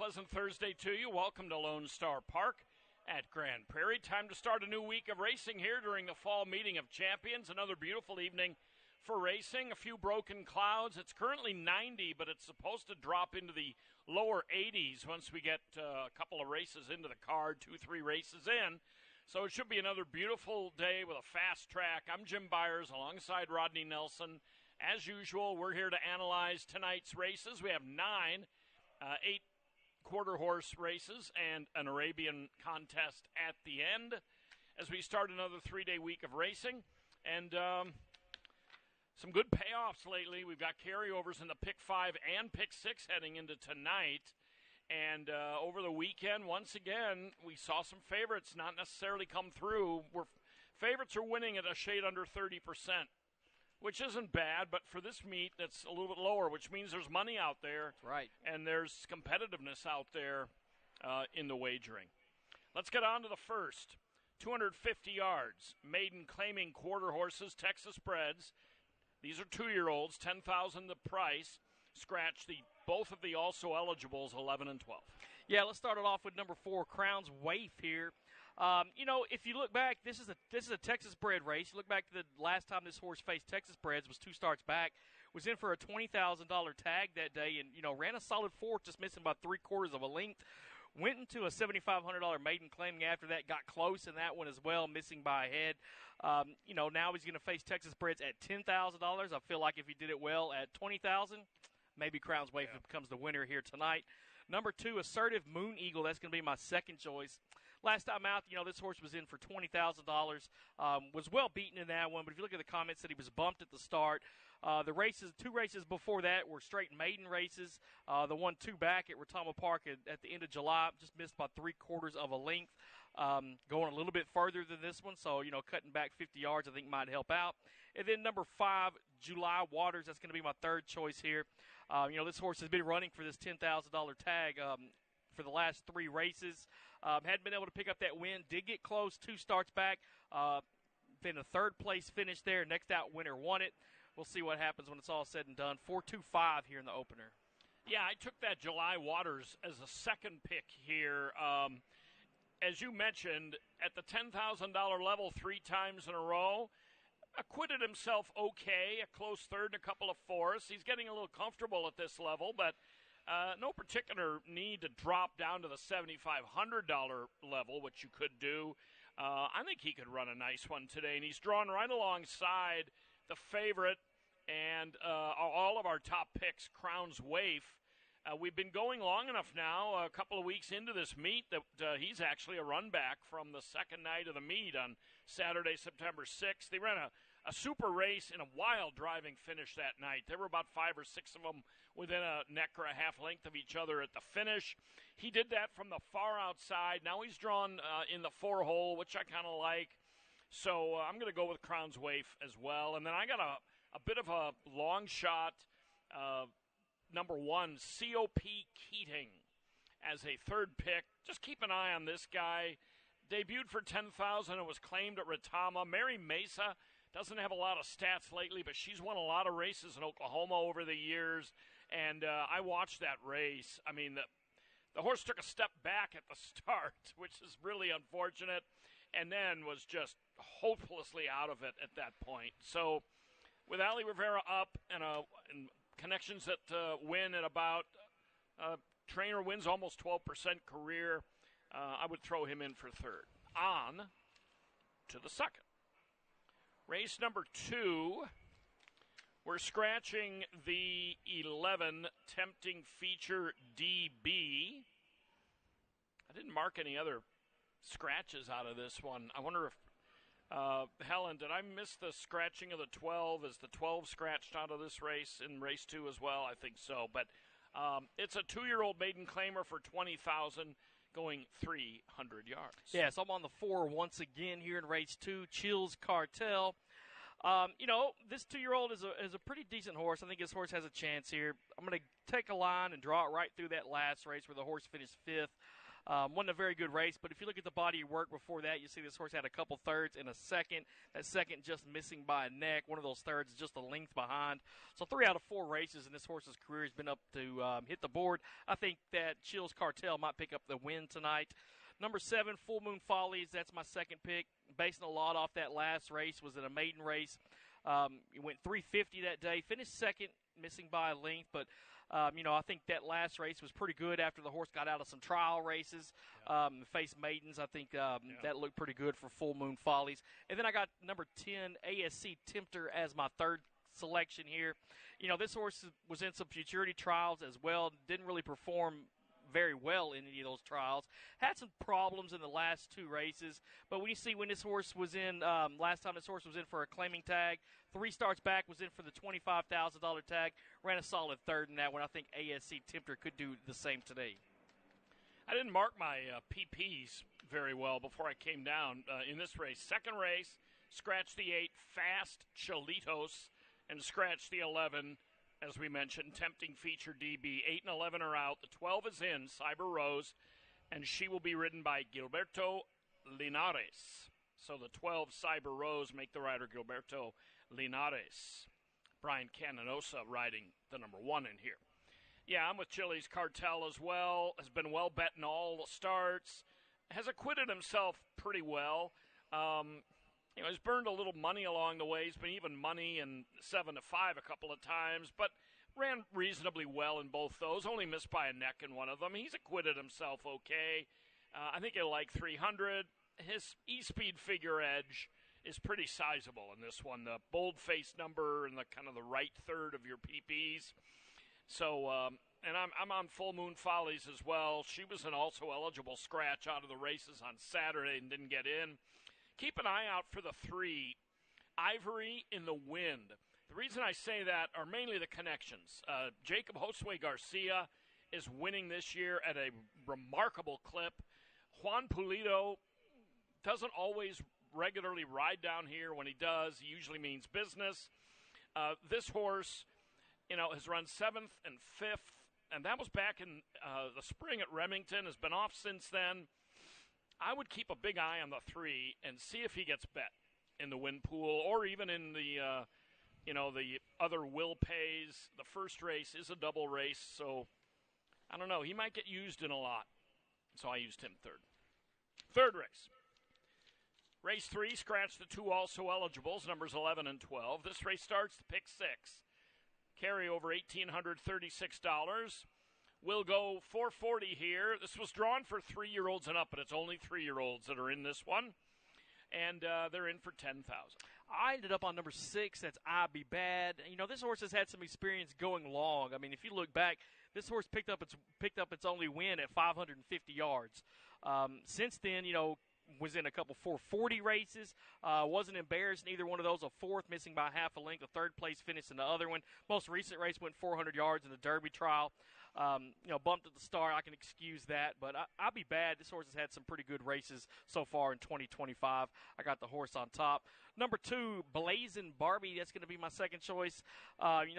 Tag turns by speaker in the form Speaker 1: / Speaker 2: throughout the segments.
Speaker 1: pleasant Thursday to you. Welcome to Lone Star Park at Grand Prairie. Time to start a new week of racing here during the fall meeting of champions. Another beautiful evening for racing. A few broken clouds. It's currently 90, but it's supposed to drop into the lower 80s once we get a couple of races into the card, 2-3 races in. So it should be another beautiful day with a fast track. I'm Jim Byers alongside Rodney Nelson. As usual, we're here to analyze tonight's races. We have 9, 8 quarter horse races and an Arabian contest at the end as we start another 3-day week of racing. And some good payoffs lately. We've got carryovers in the Pick 5 and Pick 6 heading into tonight. And over the weekend, once again, we saw some favorites not necessarily come through. Favorites are winning at a shade under 30%, which isn't bad, but for this meet, that's a little bit lower, which means there's money out there.
Speaker 2: That's right.
Speaker 1: And there's competitiveness out there in the wagering. Let's get on to the first. 250 yards, maiden claiming quarter horses, Texas breds. These are 2-year-olds, $10,000 the price. Scratch both of the also eligibles, 11 and 12.
Speaker 2: Yeah, let's start it off with number 4, Crown's Waif here. If you look back, this is a Texas bred race. You look back to the last time this horse faced Texas breds was 2 starts back. Was in for a $20,000 tag that day, and ran a solid 4, just missing by 3/4 of a length. Went into a $7,500 maiden claiming after that, got close in that one as well, missing by a head. Now he's going to face Texas breds at $10,000. I feel like if he did it well at $20,000, maybe Crown's Waif becomes the winner here tonight. Number 2, Assertive Moon Eagle. That's going to be my second choice. Last time out, this horse was in for $20,000. Was well beaten in that one, but if you look at the comments, that he was bumped at the start. The 2 races before that were straight maiden races. The 1-2 back at Retama Park at the end of July, just missed by 3/4 of a length. Going a little bit further than this one, so, cutting back 50 yards I think might help out. And then number 5, July Waters. That's going to be my third choice here. This horse has been running for this $10,000 tag for the last 3 races. Hadn't been able to pick up that win. Did get close 2 starts back. Then a third-place finish there. Next out winner won it. We'll see what happens when it's all said and done. 4-2-5 here in the opener.
Speaker 1: Yeah, I took that July Waters as a second pick here. As you mentioned, at the $10,000 level 3 times in a row, acquitted himself okay, a close third and a couple of fourths. He's getting a little comfortable at this level, but no particular need to drop down to the $7,500 level, which you could do. I think he could run a nice one today, and he's drawn right alongside the favorite and all of our top picks, Crown's Waif. We've been going long enough now, a couple of weeks into this meet, that he's actually a run back from the second night of the meet on Saturday, September 6th. They ran a super race in a wild driving finish that night. There were about 5 or 6 of them within a neck or a half length of each other at the finish. He did that from the far outside. Now he's drawn in the 4-hole, which I kind of like. So I'm going to go with Crown's Waif as well. And then I got a bit of a long shot, number 1, C.O.P. Keating as a third pick. Just keep an eye on this guy. Debuted for $10,000 and was claimed at Retama. Mary Mesa doesn't have a lot of stats lately, but she's won a lot of races in Oklahoma over the years. And I watched that race. I mean, the horse took a step back at the start, which is really unfortunate, and then was just hopelessly out of it at that point. So with Ali Rivera up and connections that win at about trainer wins almost 12% career, I would throw him in for third. On to the second. Race number 2, we're scratching the 11 Tempting Feature DB. I didn't mark any other scratches out of this one. I wonder if Helen, did I miss the scratching of the 12? Is the 12 scratched out of this race in race 2 as well? I think so. But it's a 2-year-old maiden claimer for $20,000 going 300 yards.
Speaker 2: Yeah, so I'm on the 4 once again here in race 2, Chills Cartel. This 2-year-old is a pretty decent horse. I think this horse has a chance here. I'm going to take a line and draw it right through that last race where the horse finished 5th. Wasn't a very good race, but if you look at the body of work before that, you see this horse had a couple thirds and a second. That second just missing by a neck. One of those thirds is just a length behind. So 3 out of 4 races in this horse's career has been up to hit the board. I think that Chills Cartel might pick up the win tonight. Number 7, Full Moon Follies. That's my second pick. Basing a lot off that last race. Was in a maiden race. It went 350 that day. Finished second, missing by a length. But, I think that last race was pretty good after the horse got out of some trial races. Faced maidens. I think that looked pretty good for Full Moon Follies. And then I got number 10, ASC Tempter, as my third selection here. This horse was in some futurity trials as well. Didn't really perform very well in any of those trials. Had some problems in the last 2 races, but when you see when this horse was in, last time this horse was in for a claiming tag, 3 starts back, was in for the $25,000 tag, ran a solid third in that one. I think ASC Tempter could do the same today.
Speaker 1: I didn't mark my PPs very well before I came down in this race. Second race, scratched the 8, Fast Cholitos, and scratched the 11, as we mentioned, Tempting Feature DB. 8 and 11 are out. The 12 is in, Cyber Rose, and she will be ridden by Gilberto Linares. So the 12, Cyber Rose, make the rider Gilberto Linares. Brian Cananosa riding the number 1 in here. Yeah, I'm with Chills Cartel as well. Has been well bet in all the starts. Has acquitted himself pretty well. He's burned a little money along the way. He's been even money in 7 to 5 a couple of times, but ran reasonably well in both those. Only missed by a neck in one of them. He's acquitted himself okay. I think he'll like 300. His E-Speed figure edge is pretty sizable in this one. The bold-faced number and the kind of the right third of your PPs. So, and I'm on Full Moon Follies as well. She was an also eligible scratch out of the races on Saturday and didn't get in. Keep an eye out for the 3, Ivory in the Wind. The reason I say that are mainly the connections. Jacob Josue Garcia is winning this year at a remarkable clip. Juan Pulido doesn't always regularly ride down here. When he does, he usually means business. This horse, has run 7th and 5th, and that was back in the spring at Remington, has been off since then. I would keep a big eye on the 3 and see if he gets bet in the win pool or even in the, the other will pays. The first race is a double race, so I don't know. He might get used in a lot, so I used him third. Third race. Race 3, scratch the 2 also eligibles, numbers 11 and 12. This race starts to pick 6. Carry over $1,836. We'll go 440 here. This was drawn for 3-year-olds and up, but it's only 3-year-olds that are in this one. And they're in for $10,000.
Speaker 2: I ended up on number 6. That's I Be Bad. This horse has had some experience going long. I mean, if you look back, this horse picked up its only win at 550 yards. Since then, was in a couple 440 races. Wasn't embarrassed in either one of those. A 4th, missing by half a length. A 3rd place finish in the other one. Most recent race went 400 yards in the Derby trial. Bumped at the start. I can excuse that, but I'll be bad. This horse has had some pretty good races so far in 2025. I got the horse on top. Number 2, Blazing Barbie. That's going to be my second choice.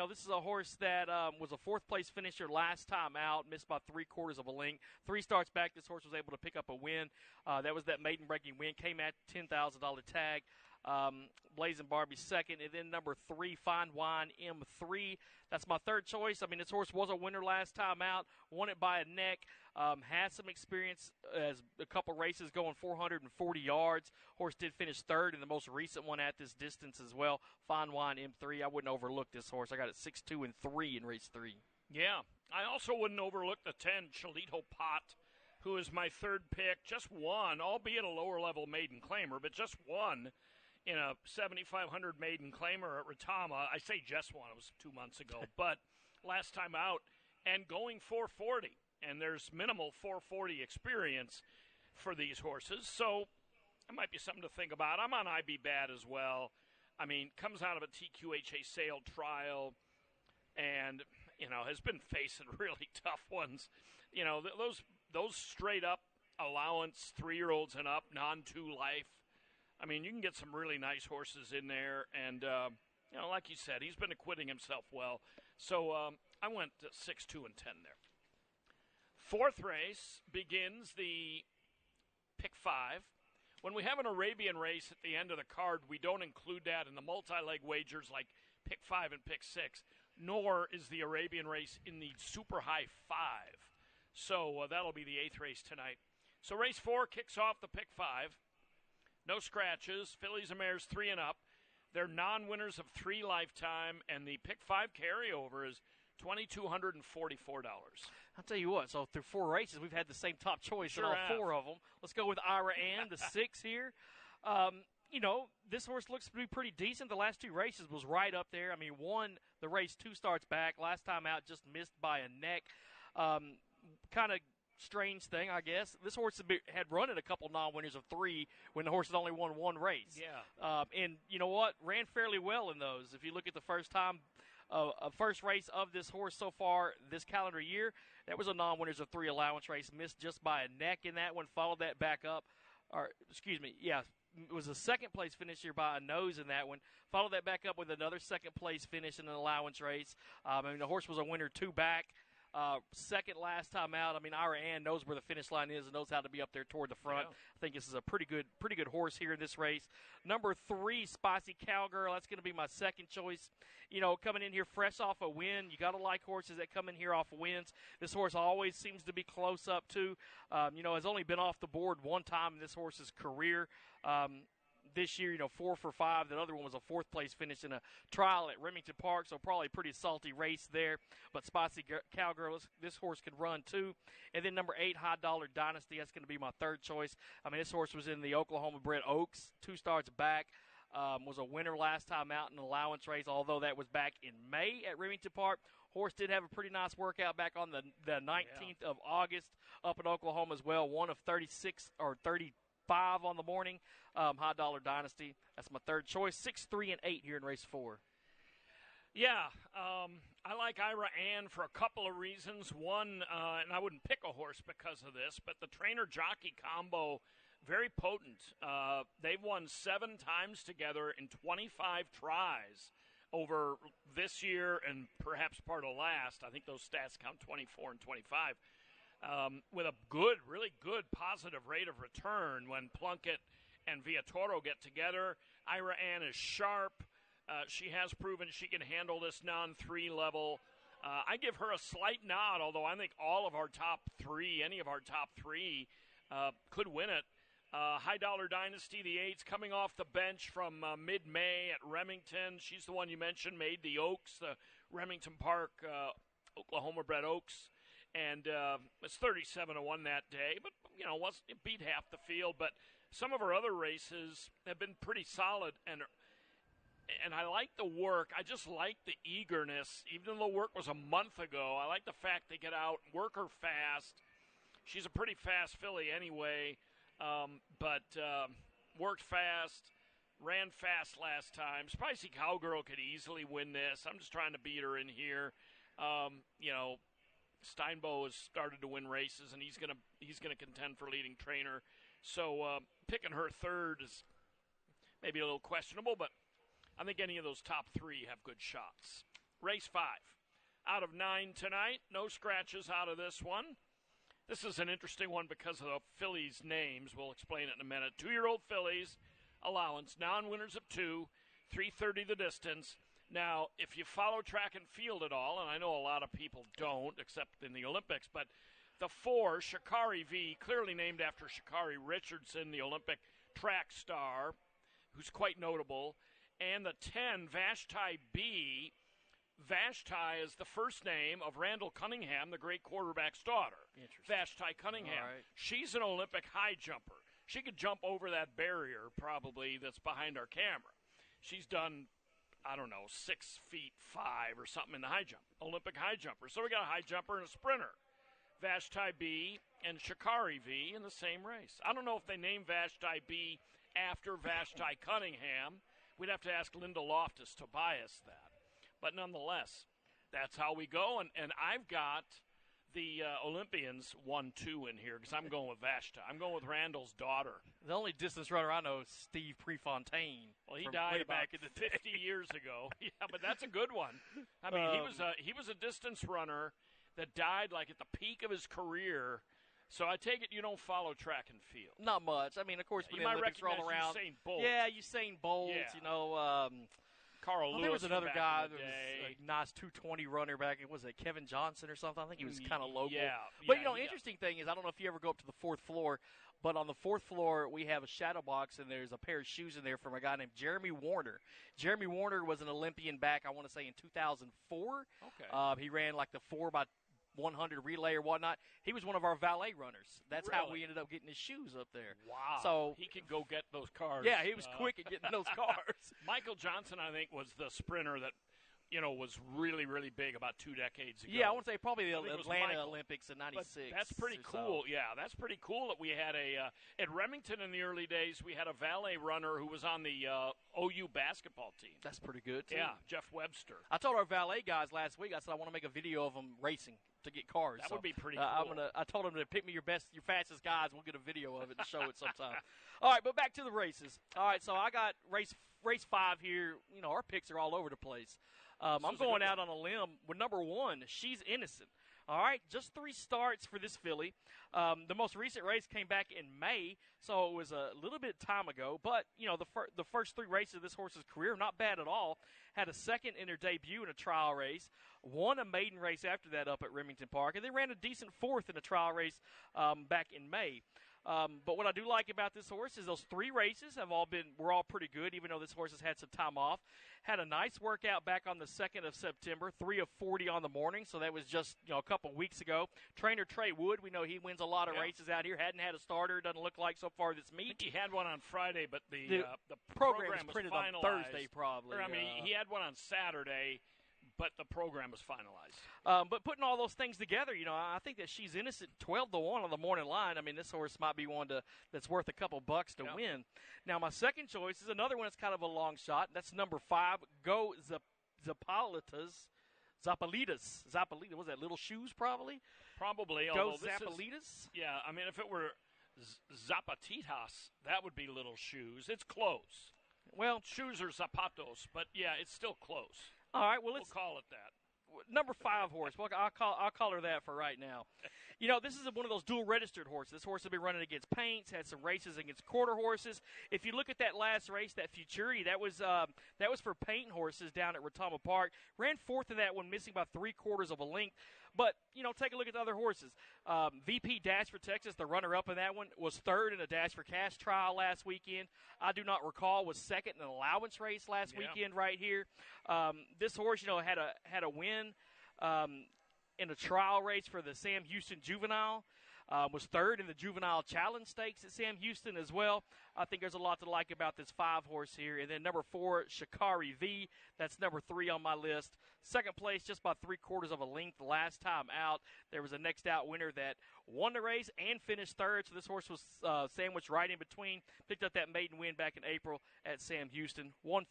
Speaker 2: This is a horse that was a 4th place finisher last time out, missed by 3/4 of a length. 3 starts back, this horse was able to pick up a win. That was that maiden breaking win. Came at $10,000 tag. Blazing Barbie second, and then number 3, Fine Wine M3. That's my third choice. I mean, this horse was a winner last time out, won it by a neck, had some experience as a couple races going 440 yards. Horse did finish 3rd in the most recent one at this distance as well. Fine Wine M3. I wouldn't overlook this horse. I got it 6-2 and 3 in race 3.
Speaker 1: Yeah, I also wouldn't overlook the 10, Cholito Pot, who is my third pick. Just won, albeit a lower level maiden claimer, but just won in a 7,500 maiden claimer at Retama. I say just one, it was 2 months ago, but last time out, and going 440. And there's minimal 440 experience for these horses, so it might be something to think about. I'm on I Be Bad as well. I mean, comes out of a TQHA sale trial and, has been facing really tough ones. Those straight-up allowance 3-year-olds and up, non-2 life. I mean, you can get some really nice horses in there, and, like you said, he's been acquitting himself well. So I went 6, 2, and 10 there. fourth race begins the pick 5. When we have an Arabian race at the end of the card, we don't include that in the multi-leg wagers like pick 5 and pick 6, nor is the Arabian race in the super high 5. So that'll be the 8th race tonight. So race 4 kicks off the pick 5. No scratches. Fillies and mares 3 and up. They're non-winners of 3 lifetime, and the pick 5 carryover is $2,244.
Speaker 2: I'll tell you what, so through 4 races, we've had the same top choice
Speaker 1: Sure
Speaker 2: in all
Speaker 1: have.
Speaker 2: 4 of them. Let's go with Ira Ann, the 6 here. This horse looks to be pretty decent. The last 2 races was right up there. I mean, won the race 2 starts back. Last time out, just missed by a neck. Kind of strange thing, I guess. This horse had run at a couple non-winners of 3 when the horse had only won 1 race.
Speaker 1: Yeah.
Speaker 2: And you know what? Ran fairly well in those. If you look at the first race of this horse so far this calendar year, that was a non-winners of 3 allowance race. Missed just by a neck in that one. Followed that back up. It was a second-place finish here by a nose in that one. Followed that back up with another second-place finish in an allowance race. The horse was a winner 2 back. Second last time out. I mean, Ira Ann knows where the finish line is and knows how to be up there toward the front.
Speaker 1: Yeah.
Speaker 2: I think this is a pretty good horse here in this race. Number 3, Spicy Cowgirl. That's going to be my second choice. Coming in here fresh off a win. You got to like horses that come in here off wins. This horse always seems to be close up to. Has only been off the board 1 time in this horse's career. This year, 4 for 5. That other one was a 4th place finish in a trial at Remington Park, so probably a pretty salty race there. But Spicy Cowgirl, this horse can run too. And then number 8, High Dollar Dynasty. That's going to be my third choice. I mean, this horse was in the Oklahoma bred Oaks 2 starts back. Was a winner last time out in an allowance race, although that was back in May at Remington Park. Horse did have a pretty nice workout back on the 19th of August up in Oklahoma as well. 1 of 36 or 35 on the morning. High Dollar Dynasty. That's my third choice. 6, 3, and 8 here in race 4.
Speaker 1: Yeah, I like Ira Ann for a couple of reasons. One, and I wouldn't pick a horse because of this, but the trainer-jockey combo, very potent. They've won 7 times together in 25 tries over this year and perhaps part of last. I think those stats count 24 and 25. With a good, really good positive rate of return when Plunkett and Villatoro get together. Ira Ann is sharp. She has proven she can handle this non-3 level. I give her a slight nod, although I think all of our top 3, any of our top 3, could win it. High Dollar Dynasty, the 8's coming off the bench from mid-May at Remington. She's the one you mentioned, made the Oaks, the Remington Park Oklahoma bred Oaks. And it's 37-1 that day, but, it beat half the field. But some of our other races have been pretty solid, and I like the work. I just like the eagerness. Even though the work was a month ago, I like the fact they get out, work her fast. She's a pretty fast filly anyway, but worked fast, ran fast last time. Spicy Cowgirl could easily win this. I'm just trying to beat her in here. Steinbo has started to win races, and he's gonna contend for leading trainer. So picking her third is maybe a little questionable, but I think any of those top 3 have good shots. Race 5. Out of 9 tonight. No scratches out of this one. This is an interesting one because of the fillies' names. We'll explain it in a minute. 2-year-old fillies, allowance, non-winners of 2, 3:30 the distance. Now, if you follow track and field at all, and I know a lot of people don't, except in the Olympics, but the 4, Shikari V, clearly named after Shikari Richardson, the Olympic track star, who's quite notable, and the 10, Vashti B. Vashti is the first name of Randall Cunningham, the great quarterback's daughter. Vashti Cunningham.
Speaker 2: All right.
Speaker 1: She's an Olympic high jumper. She could jump over that barrier, probably, that's behind our camera. She's done, 6 feet 5 or something in the high jump. Olympic high jumper. So we got a high jumper and a sprinter. Vashti B and Shikari V in the same race. I don't know if they named Vashti B after Vashti Cunningham. We'd have to ask Linda Loftus Tobias that. But nonetheless, that's how we go. And I've got the Olympians 1-2 in here because I'm going with Vashti. I'm going with Randall's daughter.
Speaker 2: The only distance runner I know is Steve Prefontaine.
Speaker 1: Well, he died about 50 years ago. Yeah, but that's a good one. I mean, he was a distance runner that died like at the peak of his career. So I take it you don't follow track and field.
Speaker 2: Not much. I mean, of course,
Speaker 1: You
Speaker 2: when the
Speaker 1: might
Speaker 2: Olympics roll
Speaker 1: recognize
Speaker 2: around.
Speaker 1: Usain Bolt.
Speaker 2: Yeah, Usain Bolt.
Speaker 1: Yeah.
Speaker 2: You know,
Speaker 1: Carl Lewis.
Speaker 2: there was another
Speaker 1: from
Speaker 2: guy
Speaker 1: back
Speaker 2: that
Speaker 1: in the
Speaker 2: was
Speaker 1: day.
Speaker 2: a nice 220 runner back. Was it Kevin Johnson or something? I think he was kind of local.
Speaker 1: Yeah,
Speaker 2: But,
Speaker 1: yeah,
Speaker 2: interesting thing is, I don't know if you ever go up to the fourth floor, but on the fourth floor, we have a shadow box, and there's a pair of shoes in there from a guy named Jeremy Warner. Jeremy Warner was an Olympian back, I want to say, in 2004.
Speaker 1: Okay.
Speaker 2: He ran like the 4x100 relay or whatnot. He was one of our valet runners. That's how we ended up getting his shoes up there.
Speaker 1: Wow.
Speaker 2: So
Speaker 1: he could go get those cars.
Speaker 2: Yeah, he was quick at getting those cars.
Speaker 1: Michael Johnson, I think, was the sprinter that, was really, really big about 2 decades ago.
Speaker 2: Yeah, I want to say probably the
Speaker 1: I think it was
Speaker 2: Atlanta
Speaker 1: Michael.
Speaker 2: Olympics in '96.
Speaker 1: But that's pretty
Speaker 2: or
Speaker 1: cool.
Speaker 2: so.
Speaker 1: Yeah, that's pretty cool that we had at Remington in the early days, we had a valet runner who was on the OU basketball team.
Speaker 2: That's pretty good, too.
Speaker 1: Yeah, Jeff Webster.
Speaker 2: I told our valet guys last week, I said I want to make a video of them racing to get cars.
Speaker 1: That
Speaker 2: so,
Speaker 1: would be pretty cool.
Speaker 2: I told them to pick me your fastest guys. We'll get a video of it and show it sometime. All right, but back to the races. All right, so I got race 5 here. Our picks are all over the place. I'm going out on a limb with number 1. She's Innocent. All right, just 3 starts for this filly. The most recent race came back in May, so it was a little bit of time ago. But, the first 3 races of this horse's career, not bad at all. Had a second in her debut in a trial race, won a maiden race after that up at Remington Park, and then ran a decent 4th in a trial race back in May. But what I do like about this horse is those 3 races were all pretty good, even though this horse has had some time off. Had a nice workout back on the 2nd of September, 3 of 40 on the morning, so that was just a couple weeks ago. Trainer Trey Wood, we know he wins a lot of races out here. Hadn't had a starter, doesn't look like so far this meet.
Speaker 1: I think he had one on Friday, but the
Speaker 2: program
Speaker 1: was
Speaker 2: printed
Speaker 1: finalized.
Speaker 2: on Thursday probably.
Speaker 1: He had one on Saturday, but the program was finalized.
Speaker 2: But putting all those things together, I think that She's Innocent 12-1 on the morning line. I mean, this horse might be one that's worth a couple bucks to win. Now, my second choice is another one that's kind of a long shot. That's number 5, Go Zapolitas. Zapolitas. Was that Little Shoes probably?
Speaker 1: Probably.
Speaker 2: Go Zapolitas?
Speaker 1: Yeah, I mean, if it were Zapatitas, that would be Little Shoes. It's close.
Speaker 2: Well,
Speaker 1: shoes are zapatos, but yeah, it's still close.
Speaker 2: All right, well,
Speaker 1: we'll call it that.
Speaker 2: Number 5 horse. Well, I'll call her that for right now. This is one of those dual-registered horses. This horse has been running against paints, had some races against quarter horses. If you look at that last race, that Futurity, that was for paint horses down at Retama Park. Ran 4th in that one, missing by 3/4 of a length. But, take a look at the other horses. VP Dash for Texas, the runner-up in that one, was 3rd in a Dash for Cash trial last weekend. I do not recall, was 2nd in an allowance race last weekend right here. This horse, had a win in a trial race for the Sam Houston Juvenile. Was 3rd in the Juvenile Challenge Stakes at Sam Houston as well. I think there's a lot to like about this 5 horse here. And then number 4, Shikari V. That's number 3 on my list. Second place, just by 3/4 of a length last time out. There was a next out winner that won the race and finished 3rd. So this horse was sandwiched right in between. Picked up that maiden win back in April at Sam Houston. 1,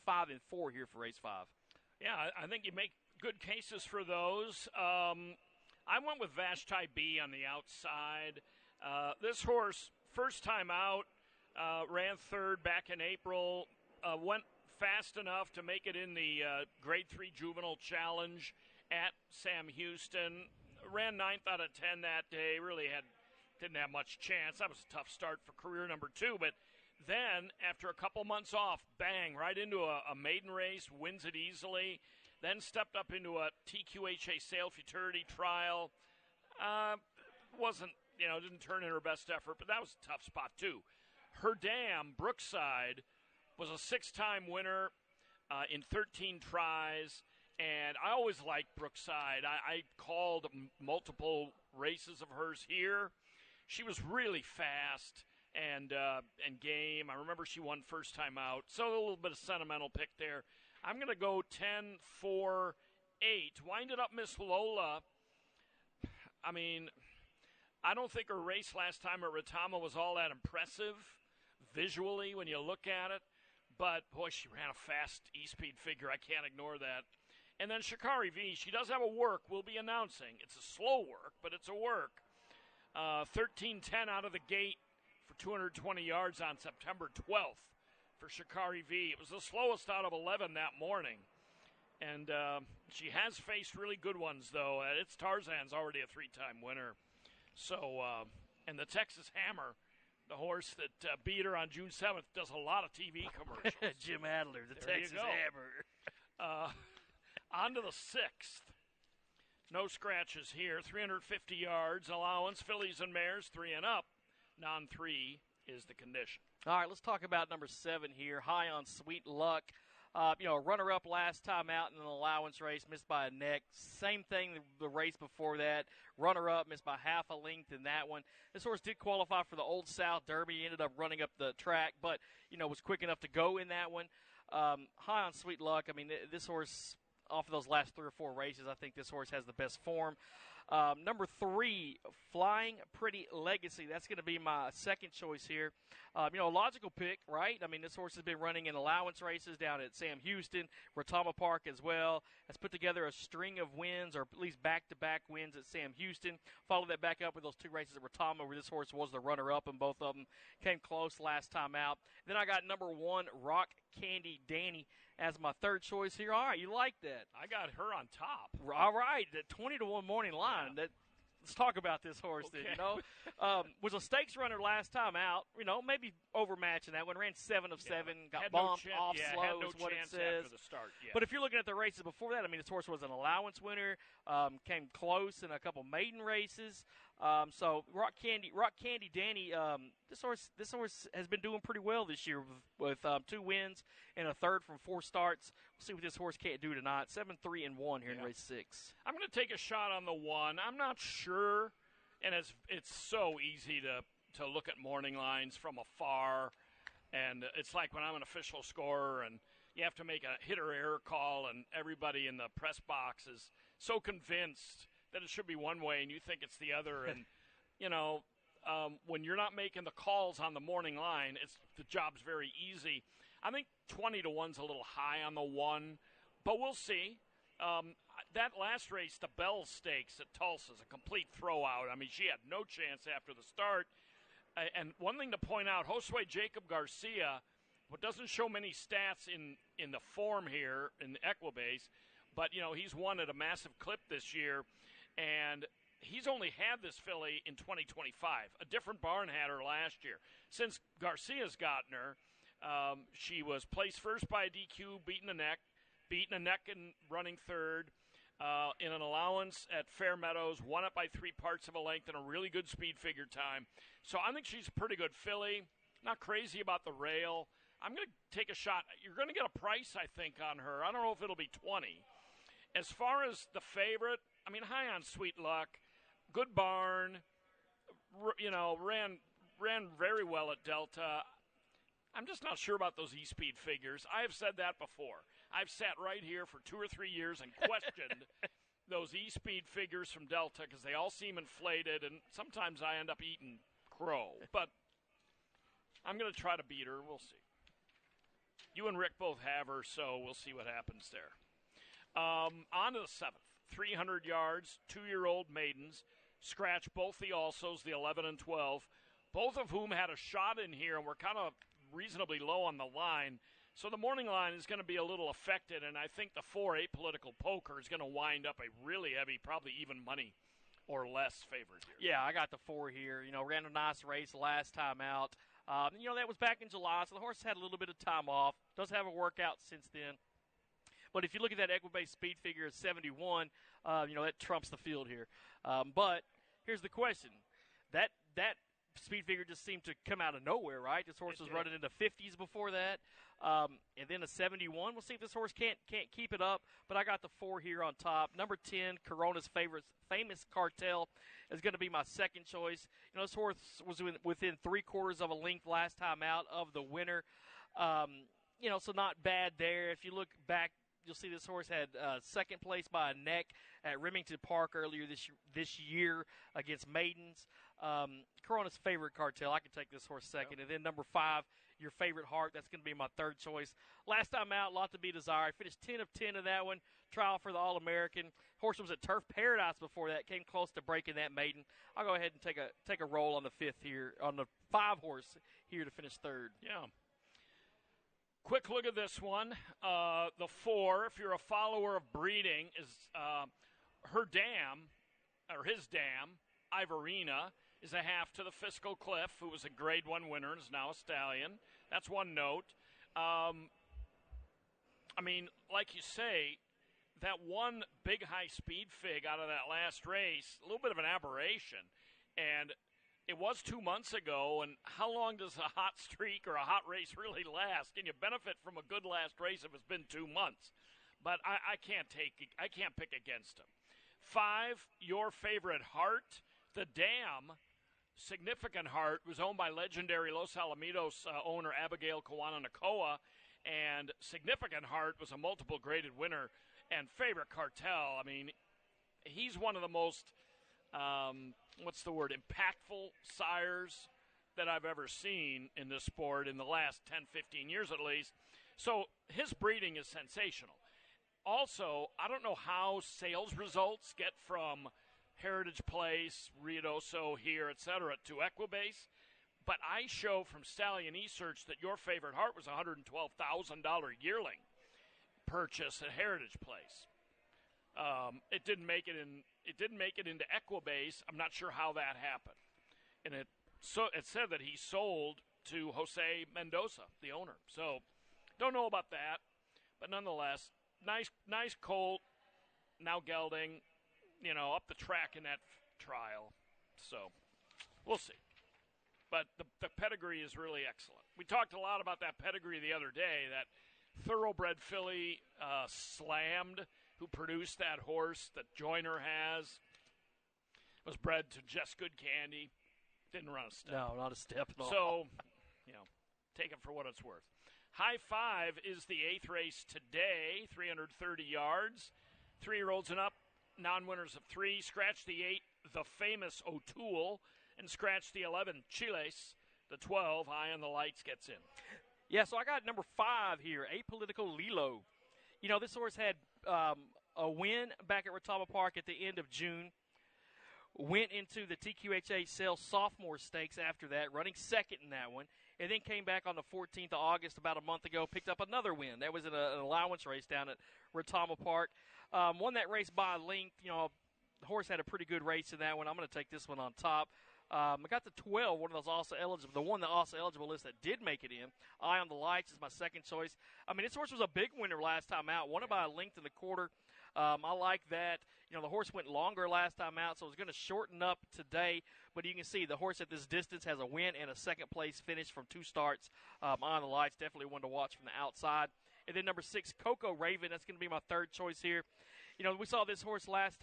Speaker 2: 5, and 4 here for race 5.
Speaker 1: Yeah, I think you make good cases for those. I went with Vashti B on the outside. This horse, first time out, ran 3rd back in April, went fast enough to make it in the Grade 3 Juvenile Challenge at Sam Houston. Ran 9th out of 10 that day. Really didn't have much chance. That was a tough start for career number 2, but then after a couple months off, bang, right into a maiden race, wins it easily. Then stepped up into a TQHA Sale Futurity trial. Didn't turn in her best effort, but that was a tough spot too. Her Dam, Brookside, was a 6-time winner in 13 tries, and I always liked Brookside. I called multiple races of hers here. She was really fast and game. I remember she won first time out, so a little bit of sentimental pick there. I'm going to go 10-4-8. Winded up Miss Lola. I mean, I don't think her race last time at Retama was all that impressive visually when you look at it. But, boy, she ran a fast E-speed figure. I can't ignore that. And then Shikari V, she does have a work we'll be announcing. It's a slow work, but it's a work. 13:10 out of the gate for 220 yards on September 12th. For Shikari V. It was the slowest out of 11 that morning. And She has faced really good ones, though. It's Tarzan's already a 3-time winner. So, and the Texas Hammer, the horse that beat her on June 7th, does a lot of TV commercials.
Speaker 2: Jim Adler, the
Speaker 1: There
Speaker 2: Texas Hammer.
Speaker 1: On to the 6th. No scratches here. 350 yards allowance. Fillies and mares 3 and up. Non-3 is the condition.
Speaker 2: All right, let's talk about number 7 here. High on Sweet Luck. Runner-up last time out in an allowance race, missed by a neck. Same thing the race before that. Runner-up, missed by half a length in that one. This horse did qualify for the Old South Derby. He ended up running up the track, but, was quick enough to go in that one. High on Sweet Luck. I mean, this horse, off of those last 3 or 4 races, I think this horse has the best form. Number 3, Flying Pretty Legacy. That's going to be my second choice here. A logical pick, right? I mean, this horse has been running in allowance races down at Sam Houston, Retama Park as well. Has put together a string of wins, or at least back-to-back wins at Sam Houston. Followed that back up with those 2 races at Retama, where this horse was the runner-up, and both of them came close last time out. Then I got number 1, Rock Candy Danny, as my third choice here. All right, you like that.
Speaker 1: I got her on top.
Speaker 2: All right, the 20-1 morning line. Yeah. Let's talk about this horse
Speaker 1: okay.
Speaker 2: then, Was a stakes runner last time out, maybe overmatching that one. Ran 7 of 7, got bumped off slow
Speaker 1: had no
Speaker 2: is what it
Speaker 1: chance
Speaker 2: says.
Speaker 1: After the start. Yeah.
Speaker 2: But if you're looking at the races before that, I mean, this horse was an allowance winner, came close in a couple maiden races. So Rock Candy Danny, this horse has been doing pretty well this year with 2 wins and a third from 4 starts. We'll see what this horse can't do tonight. 7-3-1 here in race 6.
Speaker 1: I'm going to take a shot on the 1. I'm not sure, and it's so easy to look at morning lines from afar, and it's like when I'm an official scorer and you have to make a hit or error call, and everybody in the press box is so convinced that it should be one way and you think it's the other. And, when you're not making the calls on the morning line, the job's very easy. I think 20-1's a little high on the 1, but we'll see. That last race, the Bell Stakes at Tulsa, is a complete throwout. I mean, she had no chance after the start. And one thing to point out, Josue Jacob Garcia, what doesn't show many stats in the form here in the Equibase, but, he's won at a massive clip this year. And he's only had this filly in 2025. A different barn had her last year. Since Garcia's gotten her, she was placed first by a DQ, beaten a neck and running third in an allowance at Fair Meadows, won it by 3 parts of a length and a really good speed figure time. So I think she's a pretty good filly. Not crazy about the rail. I'm going to take a shot. You're going to get a price, I think, on her. I don't know if it'll be 20. As far as the favorite, I mean, High on Sweet Luck, good barn, ran very well at Delta. I'm just not sure about those E-Speed figures. I have said that before. I've sat right here for 2 or 3 years and questioned those E-Speed figures from Delta because they all seem inflated, and sometimes I end up eating crow. But I'm going to try to beat her. We'll see. You and Rick both have her, so we'll see what happens there. On to the 7th. 300 yards, 2-year-old maidens. Scratch both the alsos, the 11 and 12, both of whom had a shot in here and were kind of reasonably low on the line. So the morning line is going to be a little affected, and I think the 4 Apolitical Poker is going to wind up a really heavy, probably even money or less favorite here.
Speaker 2: Yeah, I got the 4 here. Ran a nice race last time out. That was back in July, so the horse had a little bit of time off. Does have a workout since then. But if you look at that Equibase speed figure at 71, that trumps the field here. But here's the question. That speed figure just seemed to come out of nowhere, right? This horse was running into 50s before that. And then a 71. We'll see if this horse can't keep it up. But I got the 4 here on top. Number 10, Corona's Famous Cartel is going to be my second choice. This horse was within 3/4 of a length last time out of the winner. So not bad there. If you look back, you'll see this horse had second place by a neck at Remington Park earlier this year against maidens. Corona's Favorite Cartel. I can take this horse second. And then number 5, Your Favorite Heart. That's going to be my third choice. Last time out, lot to be desired. Finished 10 of 10 in that one. Trial for the All-American. Horse was at Turf Paradise before that. Came close to breaking that maiden. I'll go ahead and take a roll on the 5th here, on the 5 horse here to finish third.
Speaker 1: Yeah. Quick look at this one. The 4, if you're a follower of breeding, is her dam, or his dam, Ivorina, is a half to the Fiscal Cliff, who was a Grade 1 winner and is now a stallion. That's one note. I mean, like you say, that one big high-speed fig out of that last race, a little bit of an aberration. And it was 2 months ago, and how long does a hot streak or a hot race really last? Can you benefit from a good last race if it's been 2 months? But I can't pick against him. 5, your favorite Heart. The dam, Significant Heart, was owned by legendary Los Alamitos owner Abigail Kawana-Nakoa, and Significant Heart was a multiple graded winner and favorite Cartel. I mean, he's one of the most, impactful sires that I've ever seen in this sport in the last 10, 15 years at least. So his breeding is sensational. Also, I don't know how sales results get from Heritage Place, Ruidoso here, etc., to Equibase, but I show from Stallion eSearch that your favorite Heart was a $112,000 yearling purchase at Heritage Place. It didn't make it into Equibase. I'm not sure how that happened, and it said that he sold to Jose Mendoza, the owner. So don't know about that, but nonetheless, nice colt. Now gelding, up the track in that trial. So we'll see. But the pedigree is really excellent. We talked a lot about that pedigree the other day, that thoroughbred filly Slammed, who produced that horse that Joyner has, was bred to Just Good Candy. Didn't run a step.
Speaker 2: No, not a step at all.
Speaker 1: So, take it for what it's worth. High Five is the 8th race today, 330 yards. 3-year-olds and up, non-winners of 3. Scratch the 8, the famous O'Toole, and scratch the 11, Chiles. The 12, Eye on the Lights, gets in.
Speaker 2: Yeah, so I got number 5 here, Apolitical Lilo. This horse had a win back at Retama Park at the end of June. Went into the TQHA Sales Sophomore Stakes after that, running second in that one, and then came back on the 14th of August about a month ago, picked up another win. That was in an allowance race down at Retama Park. Won that race by length. The horse had a pretty good race in that one. I'm going to take this one on top. I got the 12, one of those also eligible, the one that also eligible list that did make it in. Eye on the Lights is my second choice. I mean, this horse was a big winner last time out. Won it by a length in the quarter. I like that. The horse went longer last time out, so it's going to shorten up today. But you can see the horse at this distance has a win and a second-place finish from 2 starts. Eye on the Lights, definitely one to watch from the outside. And then number 6, Coco Raven. That's going to be my third choice here. We saw this horse last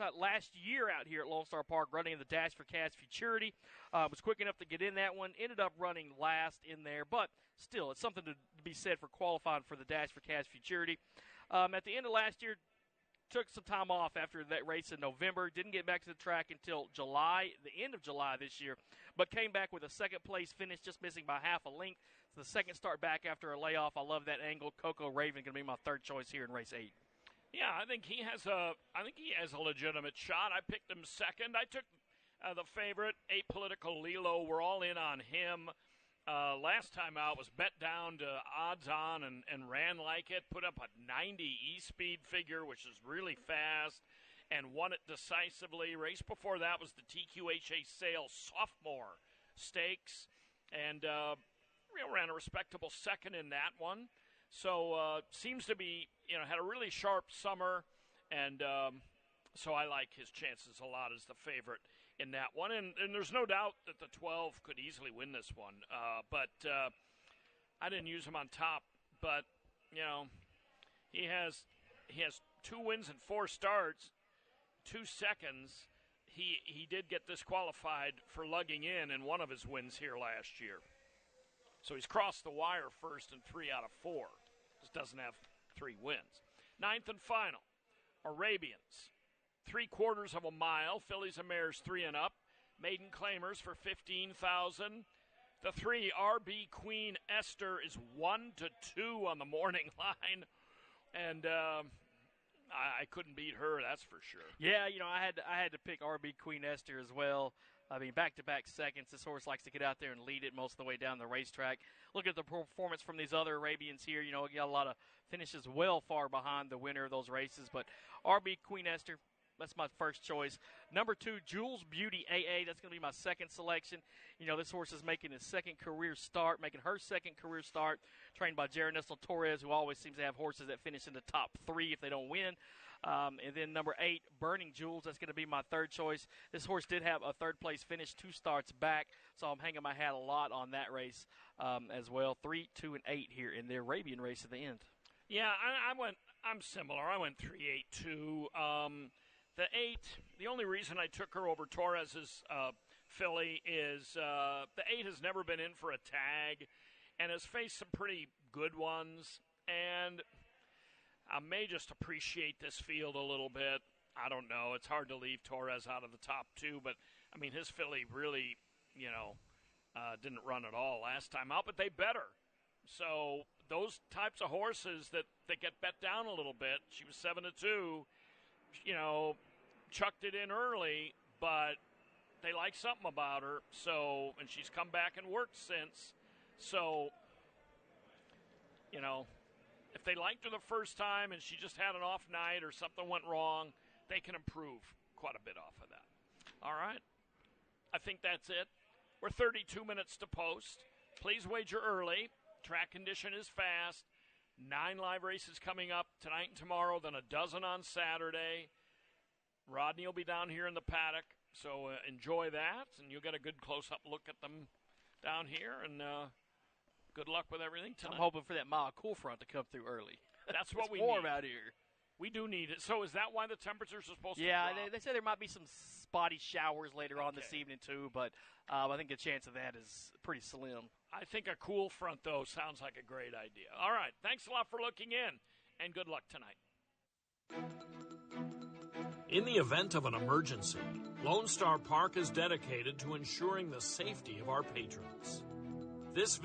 Speaker 2: year out here at Lone Star Park running in the Dash for Cash Futurity. Was quick enough to get in that one. Ended up running last in there, but still, it's something to be said for qualifying for the Dash for Cash Futurity. At the end of last year, took some time off after that race in November. Didn't get back to the track until July, the end of July this year, but came back with a second-place finish, just missing by half a length. It's the second start back after a layoff. I love that angle. Coco Raven going to be my third choice here in race 8.
Speaker 1: Yeah, I think he has a legitimate shot. I picked him second. I took the favorite, Apolitical Lilo. We're all in on him. Last time out was bet down to odds on and ran like it. Put up a 90 E-speed figure, which is really fast, and won it decisively. Race before that was the TQHA Sales Sophomore Stakes, and ran a respectable second in that one. So seems to be, had a really sharp summer, and so I like his chances a lot as the favorite in that one. And there's no doubt that the 12 could easily win this one. But I didn't use him on top. But, he has 2 wins and 4 starts, 2 seconds. He did get disqualified for lugging in one of his wins here last year. So he's crossed the wire first in 3 out of 4. Just doesn't have 3 wins. 9th and final, Arabians. 3/4 of a mile. Fillies and mares 3 and up. Maiden claimers for $15,000. The 3 RB Queen Esther is 1-2 on the morning line, and I couldn't beat her. That's for sure.
Speaker 2: Yeah, I had to pick RB Queen Esther as well. I mean, back-to-back seconds. This horse likes to get out there and lead it most of the way down the racetrack. Look at the performance from these other Arabians here. You know, got a lot of finishes well far behind the winner of those races. But RB Queen Esther, that's my first choice. Number 2, Jules Beauty AA. That's going to be my second selection. You know, this horse is making his second career start, making her second career start, trained by Jared Nestle Torres, who always seems to have horses that finish in the top 3 if they don't win. And then number 8, Burning Jewels. That's going to be my third choice. This horse did have a third-place finish 2 starts back, so I'm hanging my hat a lot on that race as well. 3, 2, and 8 here in the Arabian race at the end.
Speaker 1: Yeah, I'm similar. I went 3, 8, 2. The 8, the only reason I took her over Torres's filly is the 8 has never been in for a tag and has faced some pretty good ones. And I may just appreciate this field a little bit. I don't know. It's hard to leave Torres out of the top 2, but, I mean, his filly really, didn't run at all last time out, but they better. So those types of horses that get bet down a little bit, she was 7-2, chucked it in early, but they like something about her. So, and she's come back and worked since. So, if they liked her the first time and she just had an off night or something went wrong, they can improve quite a bit off of that. All right. I think that's it. We're 32 minutes to post. Please wager early. Track condition is fast. 9 live races coming up tonight and tomorrow, then a dozen on Saturday. Rodney will be down here in the paddock, so enjoy that, and you'll get a good close-up look at them down here, and good luck with everything tonight.
Speaker 2: I'm hoping for that mild cool front to come through early.
Speaker 1: That's what we
Speaker 2: warm
Speaker 1: need.
Speaker 2: Out here.
Speaker 1: We do need it. So is that why the temperatures are supposed to drop?
Speaker 2: Yeah, they say there might be some spotty showers later on this evening, too, but I think the chance of that is pretty slim.
Speaker 1: I think a cool front, though, sounds like a great idea. All right, thanks a lot for looking in, and good luck tonight. In the event of an emergency, Lone Star Park is dedicated to ensuring the safety of our patrons. This